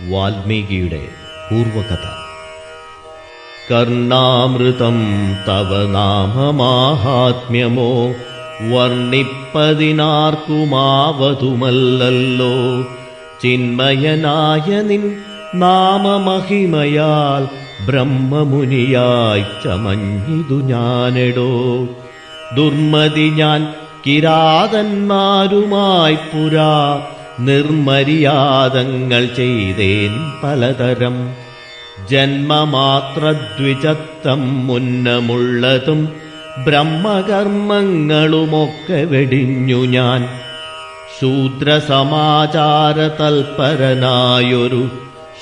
വാൽമീകിയുടെ പൂർവകഥ. കർണാമൃതം തവ നാമമാഹാത്മ്യമോ വർണ്ണിപ്പതിനാർക്കുമാവതുമല്ലല്ലോ. ചിന്മയനായ നിൻ നാമമഹിമയാൽ ബ്രഹ്മമുനിയായി ചമഞ്ഞിതു ഞാനെടോ. ദുർമതി ഞാൻ കിരാതന്മാരുമായി പുരാ നിർമര്യാദങ്ങൾ ചെയ്തേൻ പലതരം. ജന്മമാത്രദ്വിജത്വം മുന്നമുള്ളതും ബ്രഹ്മകർമ്മങ്ങളുമൊക്കെ വെടിഞ്ഞു ഞാൻ. ശൂദ്രസമാചാര തൽപരനായൊരു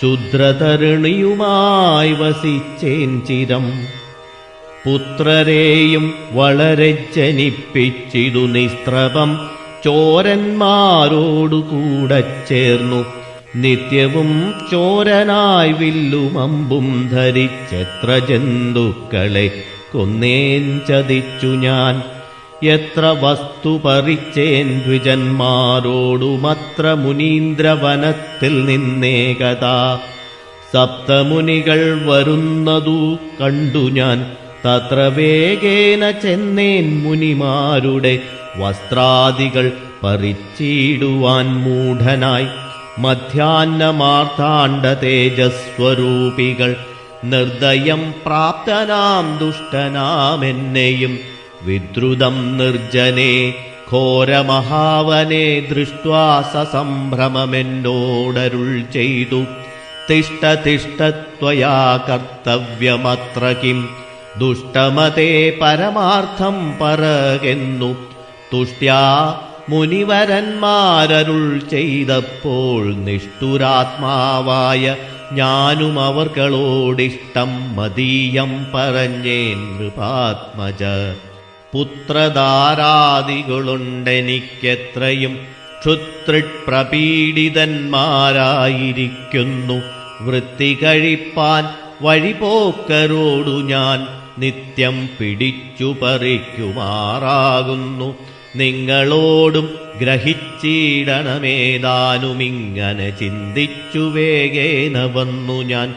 ശൂദ്രതരുണിയുമായി വസിച്ചേൻ ചിരം. പുത്രരെയും വളരെ ജനിപ്പിച്ചിതു നിസ്ത്രപം ചോരന്മാരോടുകൂടെ ചേർന്നു. നിത്യവും ചോരനായി വില്ലുമമ്പും ധരിച്ചെത്ര ജന്തുക്കളെ കൊന്നേൻ ചതിച്ചു ഞാൻ. എത്ര വസ്തു പറിച്ചേൻ ദ്വിജന്മാരോടുമത്ര മുനീന്ദ്രവനത്തിൽ നിന്നേകതാ. സപ്തമുനികൾ വരുന്നതു കണ്ടു ഞാൻ തത്ര വേഗേന ചെന്നേൻ മുനിമാരുടെ വസ്ത്രാദികൾ പറിച്ചിടുവാൻ മൂഢനായി. മധ്യാഹ്നമാർത്താണ്ഡ തേജസ്വരൂപികൾ നിർദ്ദയം പ്രാപ്തനാം ദുഷ്ടനാമെന്നെയും വിദ്രുതം നിർജ്ജനെ ഘോരമഹാവനെ ദൃഷ്ട്വാ സസംഭ്രമമെന്നോടരുൾ ചെയ്തു. തിഷ്ഠ തിഷ്ഠ ത്വയാ കർത്തവ്യമത്ര കിം ദുഷ്ടമതേ പരമാർത്ഥം പറകെന്നു തുഷ്ട്യാ മുനിവരന്മാരരുൾ ചെയ്തപ്പോൾ നിഷ്ഠുരാത്മാവായ ഞാനും അവർകളോടിഷ്ടം മതീയം പറഞ്ഞേൻ നൃപാത്മജ. പുത്രധാരാദികളുണ്ടെനിക്കെത്രയും ക്ഷുത്രിപ്രപീഡിതന്മാരായിരിക്കുന്നു. വൃത്തി കഴിപ്പാൻ വഴിപോക്കരോടു ഞാൻ നിത്യം പിടിച്ചു പറിക്കുമാറാകുന്നു. നിങ്ങളോടും ഗ്രഹിച്ചിടണമേതാനുമിങ്ങനെ ചിന്തിച്ചു വേഗേന വന്നു ഞാൻ.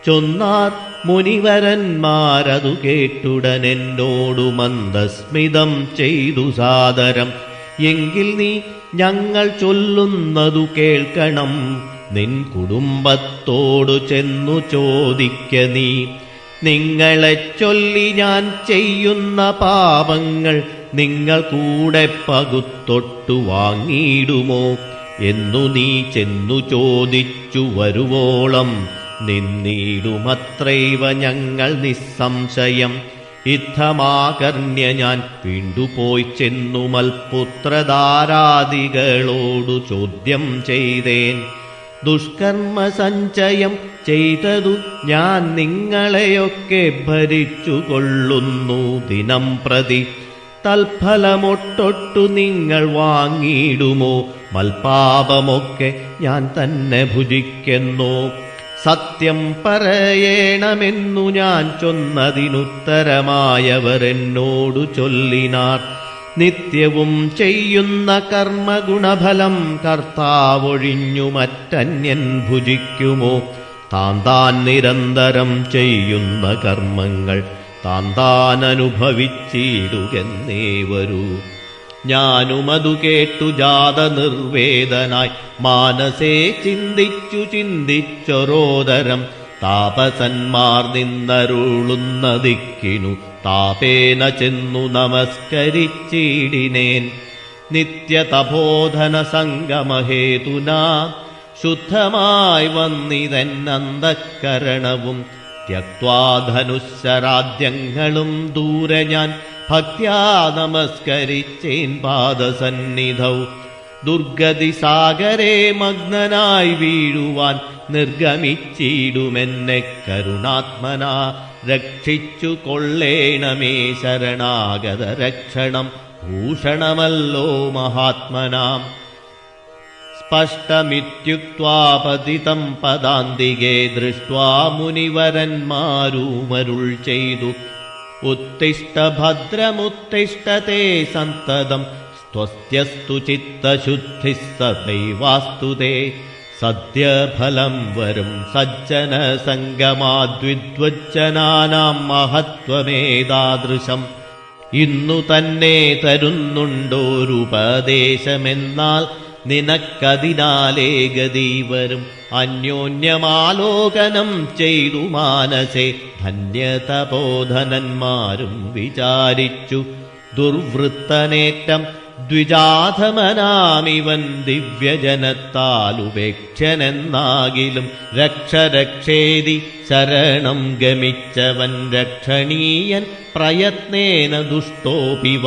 ചൊന്നാർ മുനിവരന്മാരതു കേട്ടുടനെന്നോടു മന്ദസ്മിതം ചെയ്തു സാദരം. എങ്കിൽ നീ ഞങ്ങൾ ചൊല്ലുന്നതു കേൾക്കണം. നിൻ കുടുംബത്തോടു ചെന്നു ചോദിക്ക നീ. നിങ്ങളെ ചൊല്ലി ഞാൻ ചെയ്യുന്ന പാപങ്ങൾ നിങ്ങൾ കൂടെ പകുത്തൊട്ടു വാങ്ങിയിടുമോ എന്നു നീ ചെന്നു ചോദിച്ചു വരുവോളം നിന്നിടുമത്രൈവ ഞങ്ങൾ നിസ്സംശയം. യുദ്ധമാകർണ്യ ഞാൻ വീണ്ടുപോയി ചെന്നു മൽപുത്രധാരാദികളോടു ചോദ്യം ചെയ്തേൻ. ദുഷ്കർമ്മ സഞ്ചയം ചെയ്തതു ഞാൻ നിങ്ങളെയൊക്കെ ഭരിച്ചു കൊള്ളുന്നു ദിനം പ്രതി. തൽഫലമൊട്ടൊട്ടു നിങ്ങൾ വാങ്ങിയിടുമോ മൽപാപമൊക്കെ ഞാൻ തന്നെ ഭുജിക്കുന്നു. സത്യം പറയണമെന്നു ഞാൻ ചൊന്നതിനുത്തരമായവരെന്നോടു ചൊല്ലിനാർ. നിത്യവും ചെയ്യുന്ന കർമ്മഗുണഫലം കർത്താവൊഴിഞ്ഞു മറ്റന്യൻ ഭുജിക്കുമോ. താൻ നിരന്തരം ചെയ്യുന്ന കർമ്മങ്ങൾ താൻ അനുഭവിച്ചിടുകെന്നേ വരൂ. ഞാനുമതു കേട്ടു ജാത നിർവേദനായി മാനസേ ചിന്തിച്ചൊരോദരം. താപസന്മാർ നിന്നരുളുന്ന ദിക്കിനു താപേന ചെന്നു നമസ്കരിച്ചിടിനേൻ. നിത്യതപോധന സംഗമഹേതുനാ ശുദ്ധമായി വന്നിതെന്നന്തഃകരണവും. ത്യക്വാ ധനുശരാദ്യങ്ങളും ദൂരെ ഞാൻ ഭക്ത്യാ നമസ്കരിച്ചേൻ പാദസന്നിധൗ. ദുർഗതി സാഗരേ മഗ്നനായി വീഴുവാൻ നിർഗമിച്ചിടുമെന്നെ കരുണാത്മനാ രക്ഷിച്ചു കൊള്ളേണമേ. ശരണാഗത രക്ഷണം ഭൂഷണമല്ലോ മഹാത്മനാം. സ്പഷ്ടമിത്യുക്ത്വാ പതിതം പദാന്തികേ ദൃഷ്ട്വാ മുനിവരന്മാരുമരുൾ ചെയ്തു. ഉത്തിഷ്ഠ ഭദ്രമുത്തിഷ്ഠതേ സന്തതം സ്വസ്ത്യസ്തു ചിത്തശുദ്ധിഃ സദൈവാസ്തു തേ. സദ്യഫലം വരും സജ്ജന സംഗമാദ്വിദ്വജ്ജനാനാം മഹത്വമേതാദൃശം. ഇന്നു തന്നെ തരുന്നുണ്ടോരുപദേശമെന്നാൽ നിനക്കതിനാലേ ഗതി വരും. അന്യോന്യമാലോകനം ചെയ്തു മാനസേ ധന്യതപോധനന്മാരും വിചാരിച്ചു. ദുർവൃത്തനേറ്റം ദ്വിജാധമനാമിവൻ ദിവ്യജനത്താലുപേക്ഷനെന്നാകിലും രക്ഷരക്ഷേതി ശരണം ഗമിച്ചവൻ രക്ഷണീയൻ പ്രയത്നേന ദുഷ്ടോപിവ.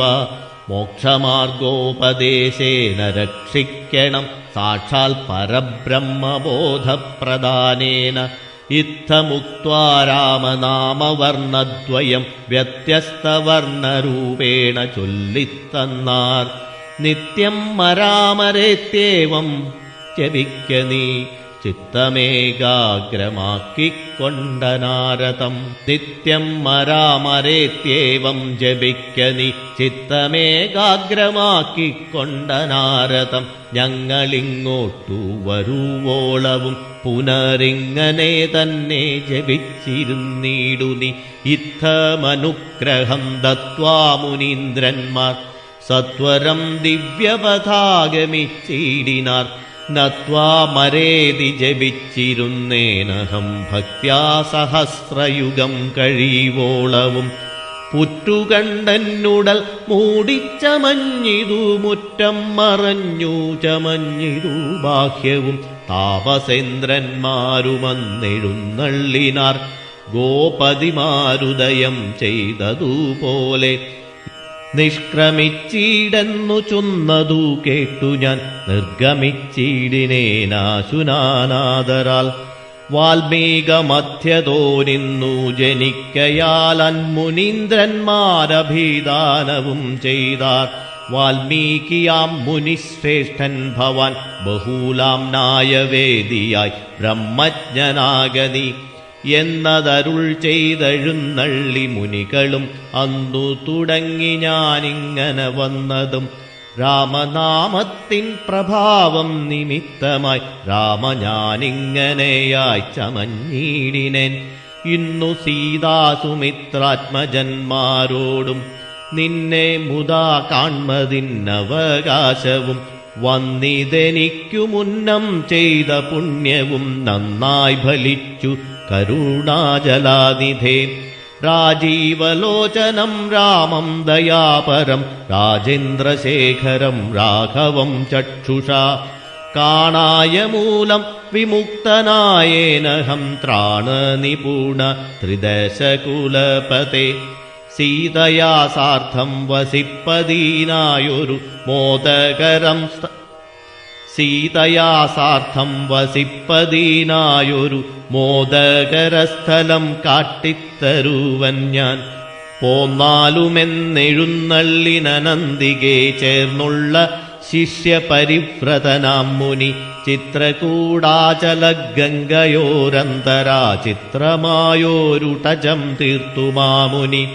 മോക്ഷമാർഗോപദേശേന രക്ഷിക്കണം സാക്ഷാൽ പരബ്രഹ്മബോധപ്രദാനേന. ഇത്തമുക്ത്വാ രാമനാമവർണ്ണദ്വയം വ്യത്യസ്തവർണ്ണരൂപേണ ചൊല്ലിത്തന്നാർ. നിത്യം മരാമരേത്യേവം ജപിക്ക നീ ചിത്തമേകാഗ്രമാക്കിക്കൊണ്ടനാരതം. നിത്യം മരാമരേത്യേവം ജപിക്ക നീ ചിത്തമേകാഗ്രമാക്കിക്കൊണ്ടനാരതം. ഞങ്ങളിങ്ങോട്ടു വരുവോളവും പുനരിങ്ങനെ തന്നെ ജപിച്ചിരുന്നീടു നീ. ഇത്തമനുഗ്രഹം ദത്വാ മുനീന്ദ്രന്മാർ സത്വരം ദിവ്യപഥാഗമിച്ചിടിനാർ. നത്വാ മരേതി ജപിച്ചിരുന്നേനഹം ഭക്ത്യാ സഹസ്രയുഗം കഴിവോളവും. പുറ്റുകണ്ടന്നുടൽ മൂടിച്ചമഞ്ഞിതു മുറ്റം മറഞ്ഞു ചമഞ്ഞിതു ബാഹ്യവും. താപസേന്ദ്രന്മാരുമന്നെഴുന്നള്ളിനാർ ഗോപതിമാരുദയം ചെയ്തതുപോലെ. നിഷ്ക്രമിച്ചീടെന്നു ചൊന്നതു കേട്ടു ഞാൻ നിർഗമിച്ചീടിനേനാശുനാനാദരാൽ. വാൽമീകമധ്യതോ നിന്നു ജനിക്കയാൽ അന്മുനീന്ദ്രന്മാരഭിദാനവും ചെയ്താർ. വാൽമീകിയാം മുനിശ്രേഷ്ഠൻ ഭവാൻ ബഹൂലാം നായവേദിയായി ബ്രഹ്മജ്ഞനാഗതി എന്നതരുൾ ചെയ്തെഴുന്നള്ളി മുനികളും. അന്നു തുടങ്ങി ഞാനിങ്ങനെ വന്നതും രാമനാമത്തിൻ പ്രഭാവം നിമിത്തമായി. രാമ ഞാനിങ്ങനെയായി ചമഞ്ഞീടിനേൻ. ഇന്നു സീതാസുമിത്രാത്മജന്മാരോടും നിന്നെ മുതാ കാൺമതിന്നവകാശവും. വന്നിതെനിക്കു മുന്നം ചെയ്ത പുണ്യവും നന്നായി ഫലിച്ചു കരുണാജലാനിധേ. രാജീവലോചനം രാമം ദയാപരം രാജേന്ദ്രശേഖരം രാഘവം ചക്ഷുഷാ. കാണായ മൂലം വിമുക്തനായേനഹം ത്രാണനിപുണ ത്രിദശകുലപതേ. സീതയാ സാർത്ഥം വസിപ്പദീനായൊരു മോദകരം സീതയാ സാർത്ഥം വസിപ്പദീനായൊരു മോദകരസ്ഥലം കാട്ടിത്തരുവൻ ഞാൻ. പോന്നാലുമെന്നെഴുന്നള്ളിനന്ദികെ ചേർന്നുള്ള ശിഷ്യപരിവ്രതനാം മുനി. ചിത്രകൂടാചലഗംഗയോരന്തരാ ചിത്രമായോരുടജം തീർത്തുമാമുനി.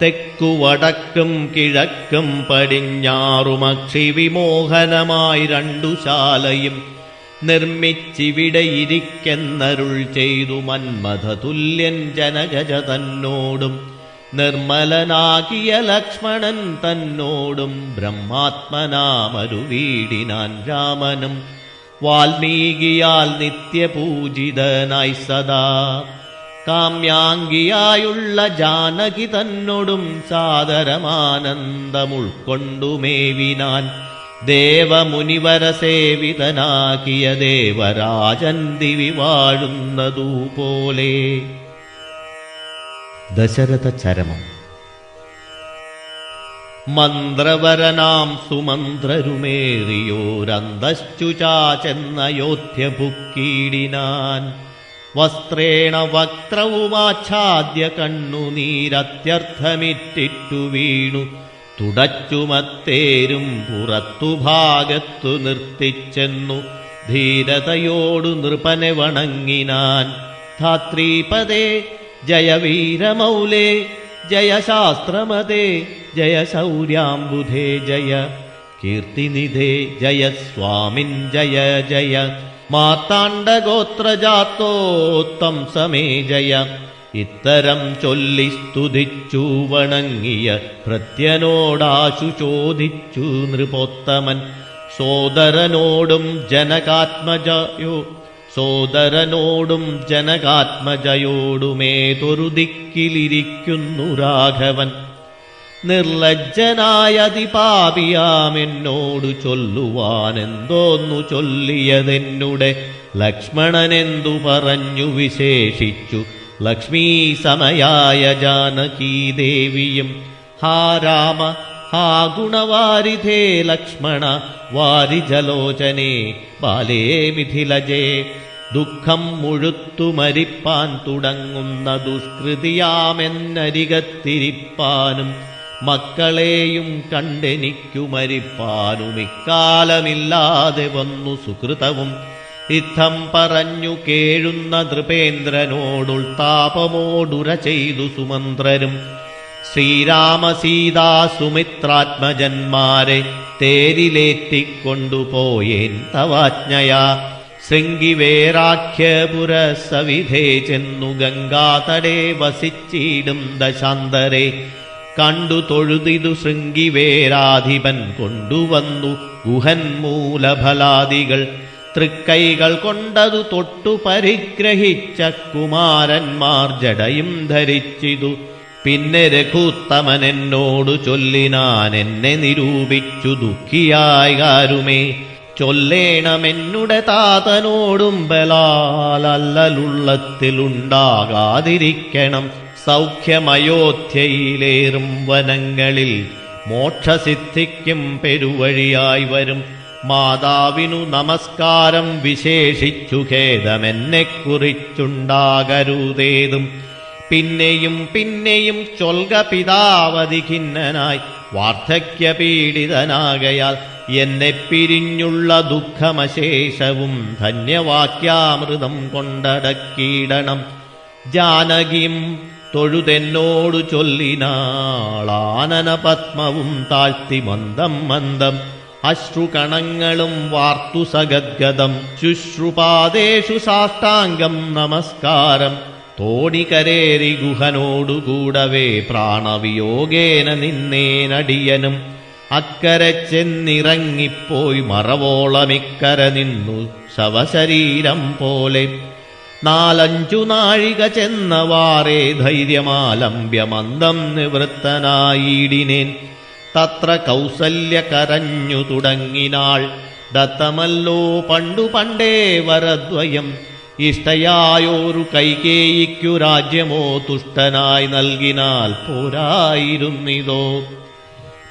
തെക്കുവടക്കും കിഴക്കും പടിഞ്ഞാറുമക്ഷി വിമോഹനമായി രണ്ടു ശാലയും നിർമ്മിച്ചിവിടെയിരിക്കെന്നരുൾ ചെയ്തു മന്മഥതുല്യൻ ജനകജ തന്നോടും. നിർമ്മലനാകിയ ലക്ഷ്മണൻ തന്നോടും ബ്രഹ്മാത്മനാമരുവീടിനാൻ രാമനും. വാൽമീകിയാൽ നിത്യപൂജിതനായി സദാ കാമ്യാംഗിയായുള്ള ജാനകി തന്നോടും സാദരമാനന്ദമുൾക്കൊണ്ടുമേവിനാൻ. ദേവമുനിവരസേവിതനാക്കിയ ദേവരാജൻ ദിവി വാഴുന്നതുപോലെ. ദശരഥ ചരമം. മന്ത്രവരനാം സുമന്ത്രരുമേറിയോരന്തശ്ചുചാചെന്നയോധ്യ ഭുക്കീടിനാൻ. വസ്ത്രേണ വക്ത്രവുമാച്ഛാദ്യ കണ്ണുനീരത്യർത്ഥമിറ്റിറ്റു വീണു. തുടച്ചുമത്തേരും പുറത്തുഭാഗത്തു നിർത്തിച്ചെന്നു ധീരതയോടു നൃപനെ വണങ്ങിനാൻ. ധാത്രീപദേ ജയ വീരമൗലേ ജയ ശാസ്ത്രമതേ ജയ ശൗര്യാംബുധേ ജയ കീർത്തിനിധേ ജയ സ്വാമിൻ ജയ ജയ മാർത്താണ്ഡഗോത്രജാത്തോത്തം സമേ ജയ. ഇത്തരം ചൊല്ലി സ്തുതിച്ചു വണങ്ങിയ ഭൃത്യനോടാശു ചോദിച്ചു നൃപോത്തമൻ. സോദരനോടും ജനകാത്മജയോടുമേതൊരു ദിക്കിലിരിക്കുന്നു രാഘവൻ. നിർലജ്ജനായ അതിപാപിയാമെന്നോടു ചൊല്ലുവാനെന്തോന്നു ചൊല്ലിയതെന്നുടെ ലക്ഷ്മണനെന്തു പറഞ്ഞു വിശേഷിച്ചു ലക്ഷ്മീ സമയായ ജാനകീദേവിയും. ഹാ രാമ ഹാ ഗുണവാരിധേ ലക്ഷ്മണ വാരിജലോചനേ ബാലേ മിഥിലജേ. ദുഃഖം മുഴുത്തു മരിപ്പാൻ തുടങ്ങുന്ന ദുഷ്കൃതിയാമെന്നരികത്തിരിപ്പാനും മക്കളെയും കണ്ടെനിക്കു മരിപ്പാനും ഇക്കാലമില്ലാതെ വന്നു സുകൃതവും. ഇത്തം പറഞ്ഞു കേഴുന്ന നൃപേന്ദ്രനോടുൾത്താപമോടുര ചെയ്തു സുമന്ത്രരും. ശ്രീരാമസീതാ സുമിത്രാത്മജന്മാരെ തേരിലേറ്റിക്കൊണ്ടുപോയേൻ തവാജ്ഞയാ. ശൃംഗിവേരാഖ്യപുരസവിധേ ചെന്നു ഗംഗാതടേ വസിച്ചിടും ദശാന്തരെ. കണ്ടു തൊഴുതിതു ശൃംഗിവേരാധിപൻ കൊണ്ടുവന്നു ഗുഹൻ മൂലഫലാദികൾ. തൃക്കൈകൾ കൊണ്ടതു തൊട്ടു പരിഗ്രഹിച്ച കുമാരന്മാർ ജടയും ധരിച്ചിതു. പിന്നെ രഘുത്തമൻ എന്നോടു ചൊല്ലിനാൻ എന്നെ നിരൂപിച്ചു ദുഃഖിയായി കാരുമേ. ചൊല്ലേണമെന്നുടെ താതനോടും ബലാലല്ലുള്ളത്തിലുണ്ടാകാതിരിക്കണം. സൗഖ്യമയോധ്യയിലേറും വനങ്ങളിൽ മോക്ഷസിദ്ധിക്കും പെരുവഴിയായി വരും. മാതാവിനു നമസ്കാരം വിശേഷിച്ചു ഖേദമെന്നെക്കുറിച്ചുണ്ടാകരുതേതും. പിന്നെയും പിന്നെയും ചൊൽക പിതാവതി ഖിന്നനായി വാർദ്ധക്യപീഡിതനാകയാൽ എന്നെ പിരിഞ്ഞുള്ള ദുഃഖമശേഷവും ധന്യവാക്യാമൃതം കൊണ്ടടക്കിയിടണം. ജാനകിയും തൊഴുതെന്നോടു ചൊല്ലിനാളാനന പത്മവും താഴ്ത്തി മന്ദം മന്ദം. അശ്രുകണങ്ങളും വാർത്തു സഗദ്ഗദം. ശുശ്രുപാദേഷു സാഷ്ടാംഗം നമസ്കാരം. തോണികരേറി ഗുഹനോടുകൂടവേ പ്രാണവിയോഗേന നിന്നേനടിയനും. അക്കരെ ചെന്നിറങ്ങിപ്പോയി മറവോളമിക്കര നിന്നു ശവശരീരം പോലെ. 4-5 നാഴിക ചെന്നവാറേ ധൈര്യമാലംബ്യമന്ദം നിവൃത്തനായിടിനേൻ. തത്ര കൗസല്യ കരഞ്ഞു തുടങ്ങിനാൾ. ദത്തമല്ലോ പണ്ടു പണ്ടേ വരദ്വയം. ഇഷ്ടയായോരു കൈകേയിക്കു രാജ്യമോ തുഷ്ടനായി നൽകിനാൽ പോരായിരുന്നിതോ.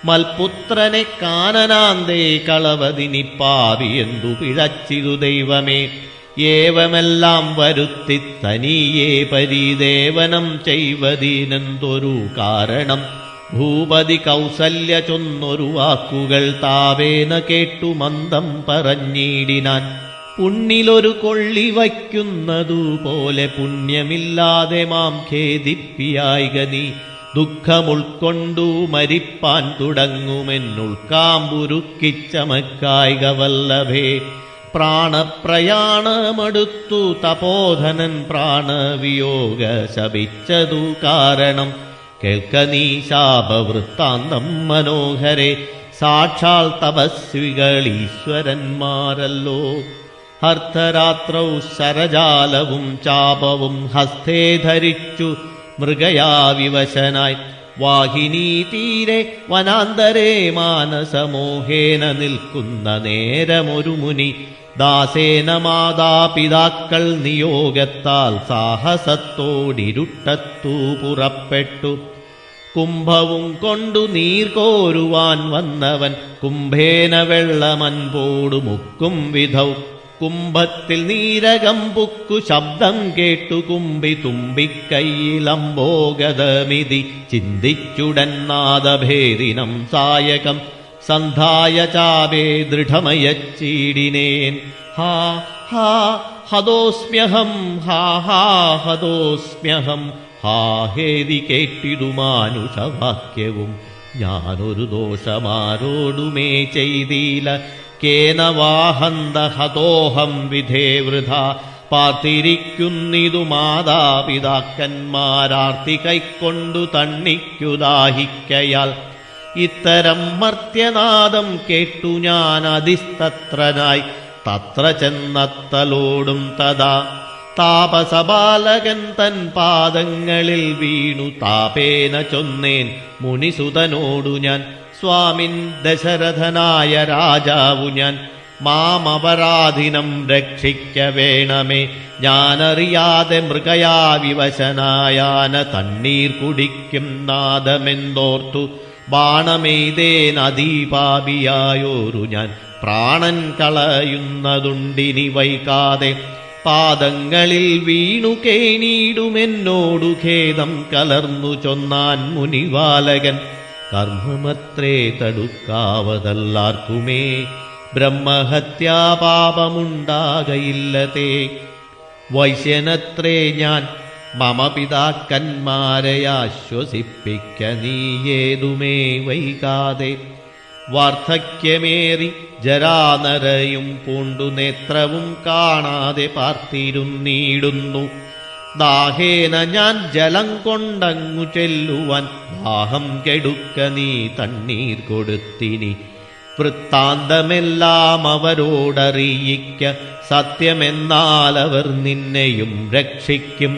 മൽപുത്രനെ കാനനാന്തേ കളവതിനിപ്പാവിയെന്തു പിഴച്ചിതു ദൈവമേ. ഏവമെല്ലാം വരുത്തി തനിയേ പരിദേവനം ചെയ്വതിനെന്തൊരു കാരണം. ഭൂപതി കൗസല്യ ചൊന്നൊരു വാക്കുകൾ താവേന കേട്ടു മന്ദം പറഞ്ഞിടിനാൻ. പുണ്ണിലൊരു കൊള്ളി വയ്ക്കുന്നതുപോലെ പുണ്യമില്ലാതെ മാം ഖേദിപ്പിയായിക നീ. ദുഃഖമുൾക്കൊണ്ടു മരിപ്പാൻ തുടങ്ങുമെന്നുൾക്കാമ്പുരുക്കിച്ചമക്കായിക വല്ലഭേ. പ്രാണപ്രയാണമടുത്തു തപോധനൻ പ്രാണവിയോഗ ശപിച്ചതു കാരണം. കേൾക്ക നീ ശാപവൃത്താന്തം മനോഹരെ. സാക്ഷാൽ തപസ്വികളീശ്വരന്മാരല്ലോ. ഹർത്തരാത്രൗ ശരജാലവും ചാപവും ഹസ്തേ ധരിച്ചു മൃഗയാവിവശനായി. വാഹിനീ തീരെ വനാന്തരേ മാനസമോഹേന നിൽക്കുന്ന നേരമൊരു മുനി. ദാസേന മാതാപിതാക്കൾ നിയോഗത്താൽ സാഹസത്തോടിരുട്ടത്തു പുറപ്പെട്ടു. കുംഭവും കൊണ്ടു നീർകോരുവാൻ വന്നവൻ കുംഭേന വെള്ളമൻപോടു മുക്കും വിധൗ. കുംഭത്തിൽ നീരകം പുക്കു ശബ്ദം കേട്ടു കുമ്പി തുമ്പിക്കൈയിലംബോഗതമിതി. ചിന്തിച്ചുടൻ നാദഭേദിനം സായകം സന്ധായ ചാപേ ദൃഢമയച്ചീടിനേൻ. ഹാ ഹാ ഹതോസ്മ്യഹം ഹാ ഹാ ഹതോസ്മ്യഹം. ഹാ ഹേതി കേട്ടിതു മാനുഷവാക്യവും. ഞാനൊരു ദോഷമാരോടുമേ ചെയ്തില്ല. കേന വാഹന്ത ഹതോഹം വിധേ വൃഥ പാർത്തിരിക്കുന്നിതു മാതാപിതാക്കന്മാരാർത്തി കൈക്കൊണ്ടു തണ്ണിക്കു ദാഹിക്കയാൽ ഇത്തരം മർത്യനാദം കേട്ടു ഞാൻ അതിസ്തത്രനായി തത്ര ചെന്നത്തലോടും തഥാ താപസബാലകൻ തൻ പാദങ്ങളിൽ വീണു താപേന ചൊന്നേൻ മുനിസുതനോടു ഞാൻ സ്വാമിൻ ദശരഥനായ രാജാവു ഞാൻ മാമപരാധിനം രക്ഷിക്ക വേണമേ ഞാനറിയാതെ മൃഗയാ വിവശനായാന തണ്ണീർ കുടിക്കും നാദമെന്തോർത്തു ബാണമെയ്തേനദീപാപിയായോരു ഞാൻ പ്രാണൻ കളയുന്നതുണ്ടിനി വൈകാതെ പാദങ്ങളിൽ വീണു കേണീടുമെന്നോടു ഖേദം കലർന്നു ചൊന്നാൻ മുനിവാലകൻ കർമ്മമത്രേ തടുക്കാവതല്ലാർക്കുമേ ബ്രഹ്മഹത്യാപാപമുണ്ടാകയില്ലതേ വൈശ്യനത്രേ ഞാൻ മമ പിതാക്കന്മാരെ ആശ്വസിപ്പിക്ക നീയേതുമേ വൈകാതെ വാർദ്ധക്യമേറി ജരാനരയും പൂണ്ടു നേത്രവും കാണാതെ പാർത്തിരുന്നീടുന്നു ദാഹേന ഞാൻ ജലം കൊണ്ടങ്ങു ചെല്ലുവാൻ ദാഹം കെടുക്ക നീ തണ്ണീർ കൊടുത്തിനി വൃത്താന്തമെല്ലാം അവരോടറിയിക്ക സത്യമെന്നാൽ അവർ നിന്നെയും രക്ഷിക്കും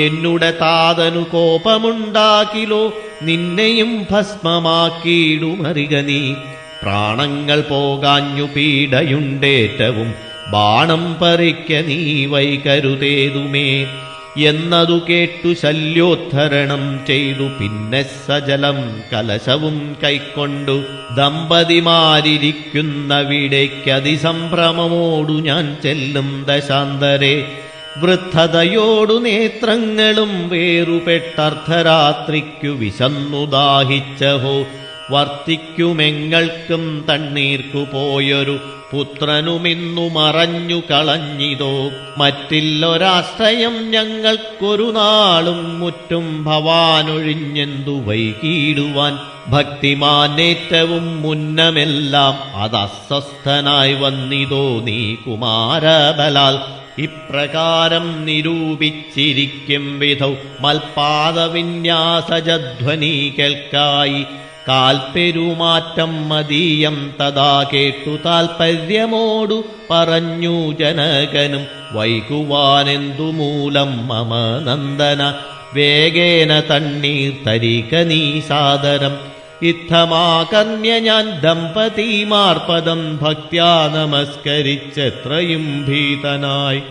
എന്നുടെ താതനു കോപമുണ്ടാക്കിലോ നിന്നെയും ഭസ്മമാക്കിയിടുമറിക നീ പ്രാണങ്ങൾ പോകാഞ്ഞു പീഡയുണ്ടേറ്റവും ബാണം പറിക്ക നീ വൈകരുതേതുമേ എന്നതു കേട്ടു ശല്യോദ്ധരണം ചെയ്തു പിന്നെ സജലം കലശവും കൈക്കൊണ്ടു ദമ്പതിമാരിയ്ക്കുന്നവിടേക്കതിസംഭ്രമമോടു ഞാൻ ചെല്ലും ദശാന്തരെ വൃദ്ധതയോടു നേത്രങ്ങളും വേറുപെട്ടർദ്ധരാത്രിക്കു വിശന്നു ദാഹിച്ചഹോ വർത്തിക്കുമെങ്ങൾക്കും തണ്ണീർക്കു പോയൊരു പുത്രനുമിന്നു മറഞ്ഞു കളഞ്ഞിതോ മറ്റില്ലൊരാശ്രയം ഞങ്ങൾക്കൊരു നാളും മുറ്റും ഭവാനൊഴിഞ്ഞെന്തു വൈകിടുവാൻ ഭക്തിമാനേറ്റവും മുന്നമെല്ലാം അതസ്വസ്ഥനായി വന്നിതോ നീ കുമാരബലാൽ ഇപ്രകാരം നിരൂപിച്ചിരിക്കും വിധൗ മൽപാദവിന്യാസജധ്വനി കേൾക്കായി കാൽപ്പെരുമാറ്റം മദീയം തഥാ കേട്ടു താൽപര്യമോടു പറഞ്ഞു ജനകനും വൈകുവാനെന്തു മൂലം മമ നന്ദന വേഗേന തണ്ണീർ തരിക നീ സാദരം ഇത്തമാകർണ്യ ഞാൻ ദമ്പതിമാർപദം ഭക്ത്യാ നമസ്കരിച്ചെത്രയും ഭീതനായി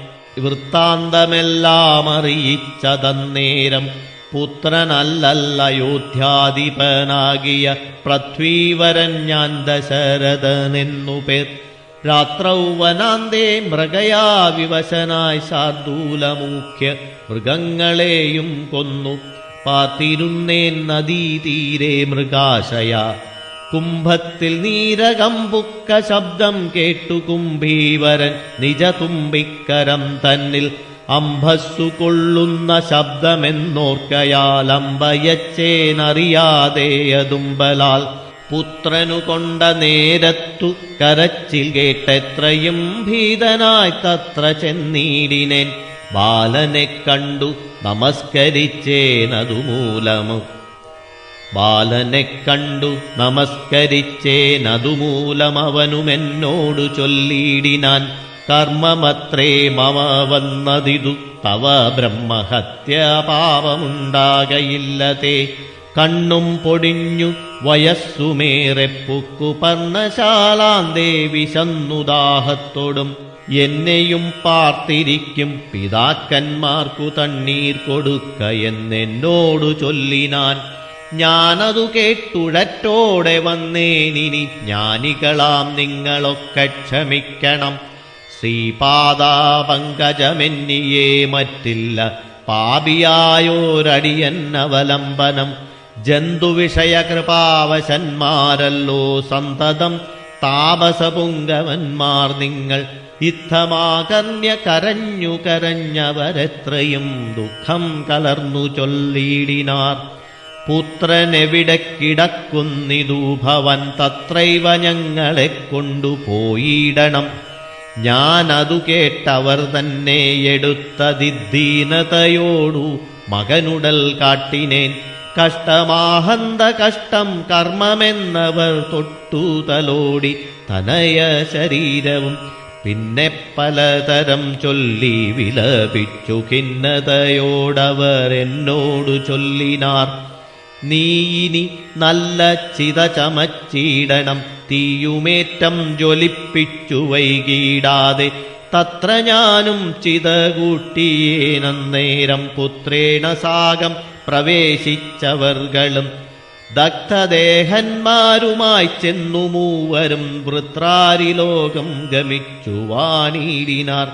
വൃത്താന്തമെല്ലാം അറിയിച്ചതന്നേരം പുത്രനല്ലയോധ്യാധിപനാകിയ പൃഥ്വീവരൻ ഞാൻ ദശരഥനെന്നു പേർ രാത്രൗ വനാന്തേ മൃഗയാ വിവശനായി ശാർദൂലമുഖ്യ മൃഗങ്ങളെയും കൊന്നു പാത്തിരുന്നേൻ നദീതീരെ മൃഗാശയ കുംഭത്തിൽ നീരകമ്പുക്ക ശബ്ദം കേട്ടു കുംഭീവരൻ നിജതുമ്പിക്കരം തന്നിൽ അംഭസ്സു കൊള്ളുന്ന ശബ്ദമെന്നോർക്കയാൽ അമ്പയച്ചേനറിയാതെയതുമ്പലാൽ പുത്രനു കൊണ്ട നേരത്തു കരച്ചിൽ കേട്ടെത്രയും ഭീതനായി തത്ര ചെന്നീടിനേൻ ബാലനെ കണ്ടു നമസ്കരിച്ചേനതുമൂലമു അവനുമെന്നോടു ചൊല്ലിയിടിനാൻ കർമ്മമത്രേ മമ വന്നതിതു തവ ബ്രഹ്മഹത്യ പാപമുണ്ടാകയില്ലതേ കണ്ണും പൊടിഞ്ഞു വയസ്സുമേറെ പുക്കു പർണശാലാന്തേ വിശന്നുദാഹത്തോടും എന്നെയും പാർത്തിരിക്കും പിതാക്കന്മാർക്കു തണ്ണീർ കൊടുക്ക എന്നോടു ചൊല്ലിനാൻ ഞാനതു കേട്ടുഴറ്റോടെ വന്നേനിനി ജ്ഞാനികളാം നിങ്ങളൊക്കെ ക്ഷമിക്കണം ശ്രീപാദാപങ്കജമെന്നിയേ മറ്റില്ല പാപിയായോരടിയന്നവലംബനം ജന്തുവിഷയകൃപാവശന്മാരല്ലോ സന്തതം താപസപുങ്കവന്മാർ നിങ്ങൾ ഇത്തമാകർണ്യ കരഞ്ഞവരെത്രയും ദുഃഖം കലർന്നു ചൊല്ലിയിടിനാർ പുത്രനെവിടെ കിടക്കുന്നിതു ഭവൻ തത്രൈവ ഞങ്ങളെ കൊണ്ടുപോയിടണം. ഞാനതു കേട്ടവർ തന്നെ എടുത്തതിദ്ദീനതയോടു മകനുടൽ കാട്ടിനേൻ. കഷ്ടമാഹന്ത കഷ്ടം കർമ്മമെന്നവർ തൊട്ടു തലോടി തനയ ശരീരവും. പിന്നെ പലതരം ചൊല്ലി വിലപിച്ചു ഖിന്നതയോടവർ എന്നോടു ചൊല്ലിനാർ. നീ ഇനി നല്ല ചിത ചമച്ചിടണം, തീയുമേറ്റം ജ്വലിപ്പിച്ചു വൈകിടാതെ. തത്ര ഞാനും ചിത കൂട്ടിയേനന്നേരം പുത്രേണ സാകം പ്രവേശിച്ചവർകളും. ദഗ്ധദേഹന്മാരുമായി ചെന്നു മൂവരും വൃത്രാരിലോകം ഗമിച്ചു വാണിടിനാർ.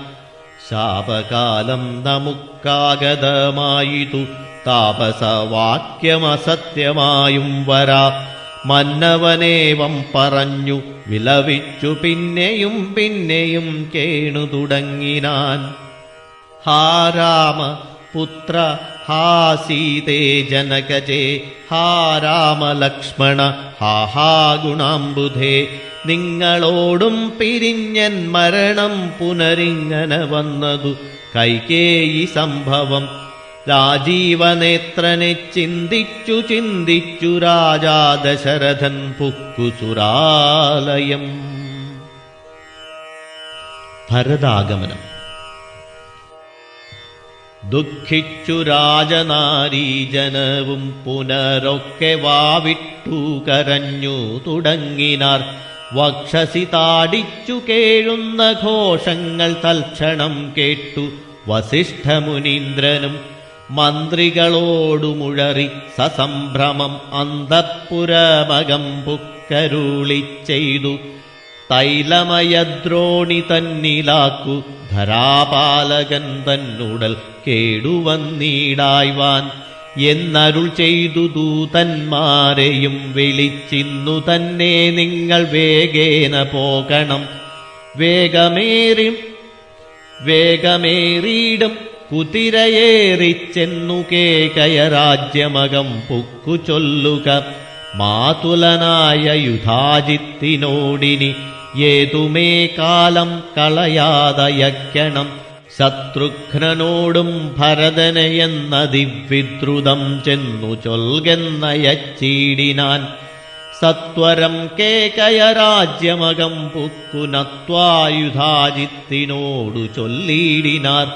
ശാപകാലം നമുക്കാഗതമായിതു താപസവാക്യമസത്യമായും വരാ. മന്നവനേവം പറഞ്ഞു വിലപിച്ചു പിന്നെയും പിന്നെയും കേണു തുടങ്ങിനാൻ. ഹാ രാമ പുത്ര, ഹാ സീതേ ജനകജേ, ഹാ രാമലക്ഷ്മണ, ഹാ ഗുണാംബുധേ. നിങ്ങളോടും പിരിഞ്ഞൻ മരണം പുനരിങ്ങനെ വന്നതു കൈകേയി സംഭവം. രാജീവനേത്രനെ ചിന്തിച്ചു ചിന്തിച്ചു രാജാ ദശരഥൻ പുക്കുസുരാലയം. ഭരതാഗമനം. ദുഃഖിച്ചു രാജനാരീജനവും പുനരൊക്കെ വാവിട്ടു കരഞ്ഞു തുടങ്ങിനാർ. വക്ഷസി താടിച്ചു കേഴുന്ന ഘോഷങ്ങൾ തൽക്ഷണം കേട്ടു വസിഷ്ഠമുനീന്ദ്രനും. മന്ത്രികളോടുമുഴറി സസംഭ്രമം അന്തഃപുരമകം പുക്കരുളി ചെയ്തു. തൈലമയദ്രോണി തന്നിലാക്കു ധരാപാലകൻ തന്നുടൽ കേടുവന്നീടായ്വാൻ എന്നരുൾ ചെയ്തു ദൂതന്മാരെയും വിളിച്ചിന്നു തന്നെ നിങ്ങൾ വേഗേന പോകണം. വേഗമേറിയിടും കുതിരയേറിച്ചെന്നു കേകയരാജ്യമകം പുക്കു ചൊല്ലുക. മാതുലനായ യുധാജിത്തിനോടിനി ഏതുമേ കാലം കളയാതയക്കണം. ശത്രുഘ്നനോടും ഭരതനെയെന്ന ദിവ്വിദ്രുതം ചെന്നു ചൊൽകെന്നയച്ചീടിനാൻ. സത്വരം കേകയരാജ്യമകം പുക്കുനത്വായുധാജിത്തിനോടു ചൊല്ലിയിടിനാർ.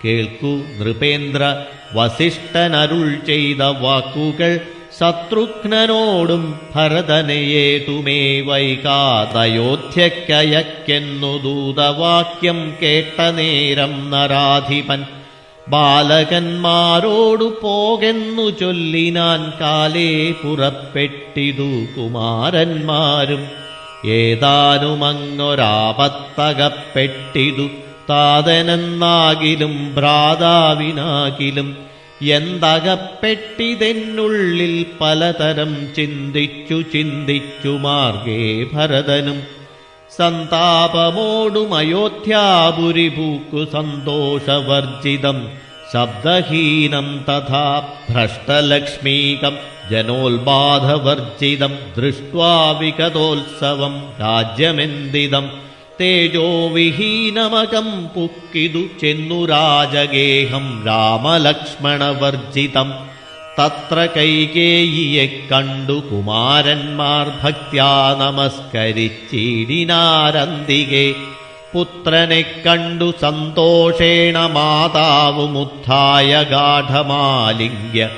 കേൾക്കു നൃപേന്ദ്ര, വസിഷ്ഠനരുൾ ചെയ്ത വാക്കുകൾ. ശത്രുഘ്നനോടും ഭരതനെയേതുമേ വൈകാതയോധ്യക്കയക്കെന്നു ദൂതവാക്യം കേട്ട നേരം നരാധിപൻ ബാലകന്മാരോടു പോകെന്നു ചൊല്ലിനാൻ. കാലേ പുറപ്പെട്ടിതു കുമാരന്മാരും. ഏതാനുമങ്ങൊരാപത്തകപ്പെട്ടിതു താതനെന്നാകിലും ഭ്രാതാവിനാകിലും. എന്തകപ്പെട്ടിതെന്നുള്ളിൽ പലതരം ചിന്തിച്ചു ചിന്തിച്ചു മാർഗേ ഭരതനും. സന്താപമോടും അയോധ്യാപുരി പൂക്കു സന്തോഷവർജിതം ശബ്ദഹീനം തഥാ ഭ്രഷ്ടലക്ഷ്മീകം ജനോൽബാധവർജിതം ദൃഷ്ട്വാ വികതോത്സവം രാജ്യമെന്തിതം. തേജോവിഹീനമകം പുക്കിതു ചെന്നു രാജഗേഹം രാമലക്ഷ്മണവർജിതം. തത്ര കൈകേയിയെ കണ്ടു കുമാരന്മാർ ഭക്ത്യാ നമസ്കരിച്ചിടിനാരന്തികെ. പുത്രനെ കണ്ടു സന്തോഷേണ മാതാവുമുത്ഥായ ഗാഠമാലിംഗ്യ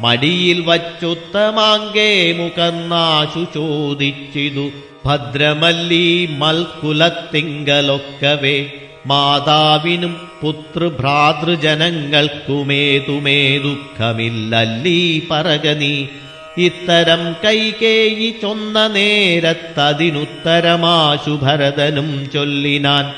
മടിയിൽ വച്ചുത്തമാങ്കേ മുകർന്നാശു ചോദിച്ചിതു. ഭദ്രമല്ലീ മൽക്കുലത്തിങ്കലൊക്കവേ മാതാവിനും പുതൃഭ്രാതൃജനങ്ങൾക്കുമേതുമേ ദുഃഖമില്ലല്ലീ പറകനീ. ഇത്തരം കൈകേയി ചൊന്ന നേരത്തതിനുത്തരമാശു ഭരതനും ചൊല്ലിനാൻ.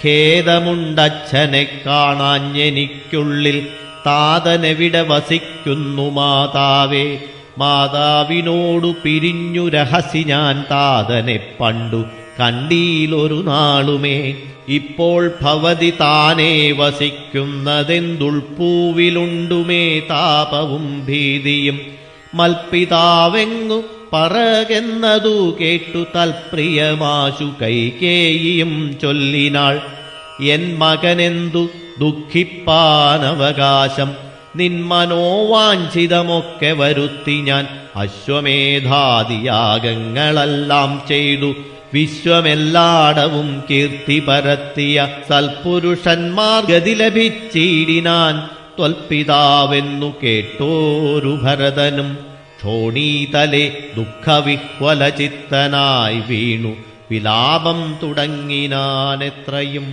ഖേദമുണ്ടച്ഛനെ കാണാഞ്ഞെനിക്കുള്ളിൽ താതനെവിടെ വസിക്കുന്നു മാതാവേ. മാതാവിനോടു പിരിഞ്ഞു രഹസി ഞാൻ താതനെ പണ്ടു കണ്ടീലൊരു നാളുമേ. ഇപ്പോൾ ഭവതി താനേ വസിക്കുന്നതെന്തുൾപ്പൂവിലുണ്ടുമേ താപവും ഭീതിയും. മൽപിതാവെങ്ങു പറകെന്നതു കേട്ടു തൽപ്രിയമാശു കൈകേയിയും ചൊല്ലിനാൾ. എൻ മകനെന്തു ദുഃഖിപ്പാനവകാശം, നിൻ മനോവാഞ്ചിതമൊക്കെ വരുത്തി ഞാൻ അശ്വമേധാദിയാഗങ്ങളെല്ലാം ചെയ്തു വിശ്വമെല്ലാടവും കീർത്തി പരത്തിയ സൽപുരുഷന്മാർ ഗതി ലഭിച്ചിടിനാൻ. ത്വൽപിതാവെന്നു കേട്ടോരു ഭരതനും ക്ഷോണീതലെ ദുഃഖവിഹ്വലചിത്തനായി വീണു വിലാപം തുടങ്ങിനാനെത്രയും.